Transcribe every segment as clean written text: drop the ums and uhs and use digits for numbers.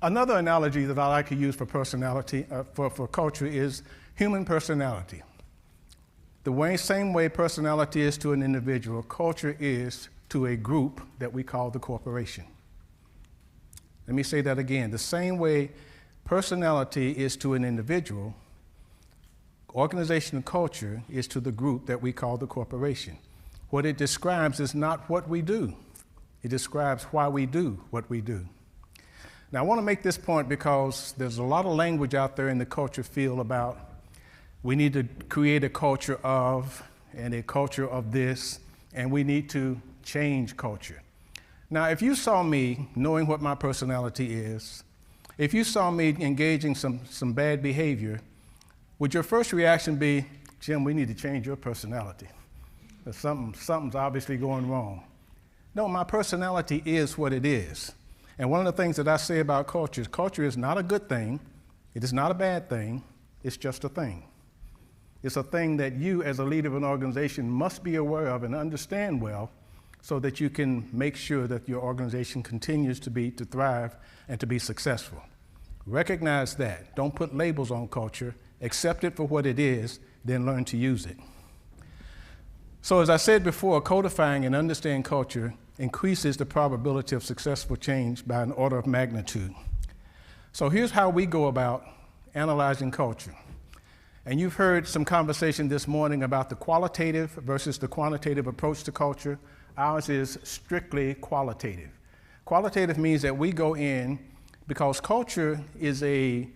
Another analogy that I like to use for personality, for culture is human personality. Same way personality is to an individual, culture is to a group that we call the corporation. Let me say that again. The same way personality is to an individual, organizational culture is to the group that we call the corporation. What it describes is not what we do. It describes why we do what we do. Now, I want to make this point because there's a lot of language out there in the culture field about we need to create a culture of and a culture of this, and we need to change culture. Now, if you saw me knowing what my personality is, if you saw me engaging some bad behavior, would your first reaction be, Jim, we need to change your personality? Something's obviously going wrong. No, my personality is what it is. And one of the things that I say about culture is not a good thing. It is not a bad thing. It's just a thing. It's a thing that you, as a leader of an organization, must be aware of and understand well so that you can make sure that your organization continues to thrive and to be successful. Recognize that. Don't put labels on culture. Accept it for what it is, then learn to use it. So as I said before, codifying and understanding culture increases the probability of successful change by an order of magnitude. So here's how we go about analyzing culture. And you've heard some conversation this morning about the qualitative versus the quantitative approach to culture. Ours is strictly qualitative. Qualitative means that we go in because culture is a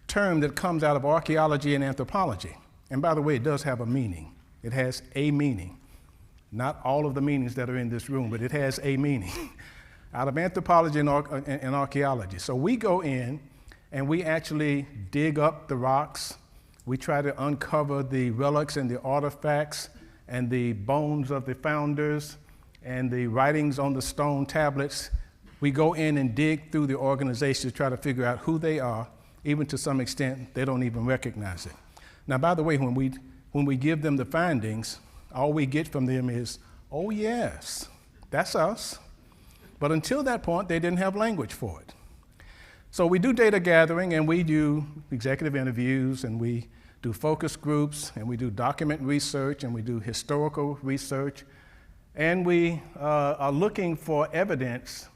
term that comes out of archaeology and anthropology. And by the way, it does have a meaning. It has a meaning. Not all of the meanings that are in this room, but it has a meaning out of anthropology and archaeology. So we go in and we actually dig up the rocks. We try to uncover the relics and the artifacts and the bones of the founders and the writings on the stone tablets. We go in and dig through the organization to try to figure out who they are. Even to some extent, they don't even recognize it. Now, by the way, when we give them the findings, all we get from them is, oh yes, that's us. But until that point, they didn't have language for it. So we do data gathering and we do executive interviews and we do focus groups and we do document research and we do historical research. And we are looking for evidence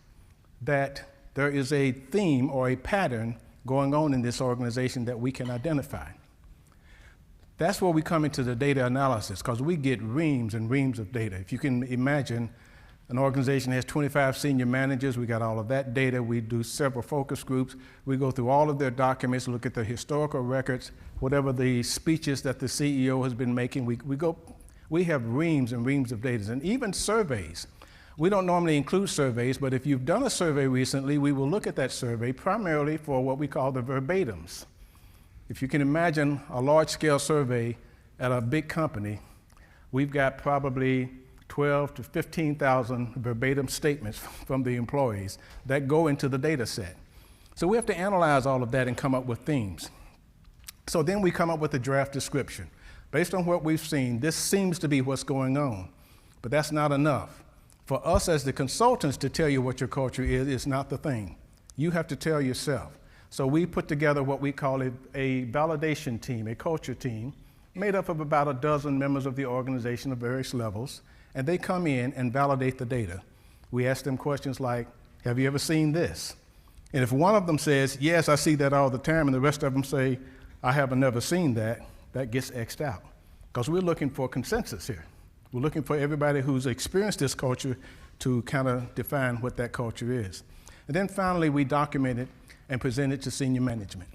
that there is a theme or a pattern going on in this organization that we can identify. That's where we come into the data analysis, because we get reams and reams of data. If you can imagine, an organization has 25 senior managers. We got all of that data. We do several focus groups. We go through all of their documents, look at their historical records, whatever the speeches that the CEO has been making. We have reams and reams of data, and even surveys. We don't normally include surveys, but if you've done a survey recently, we will look at that survey primarily for what we call the verbatims. If you can imagine a large-scale survey at a big company, we've got probably 12 to 15,000 verbatim statements from the employees that go into the data set. So we have to analyze all of that and come up with themes. So then we come up with a draft description. Based on what we've seen, this seems to be what's going on, but that's not enough. For us as the consultants to tell you what your culture is not the thing. You have to tell yourself. So we put together what we call a validation team, a culture team, made up of about a dozen members of the organization of various levels, and they come in and validate the data. We ask them questions like, have you ever seen this? And if one of them says, yes, I see that all the time, and the rest of them say, I haven't never seen that, that gets X'd out. Because we're looking for consensus here. We're looking for everybody who's experienced this culture to kind of define what that culture is. And then finally, we document it and present it to senior management.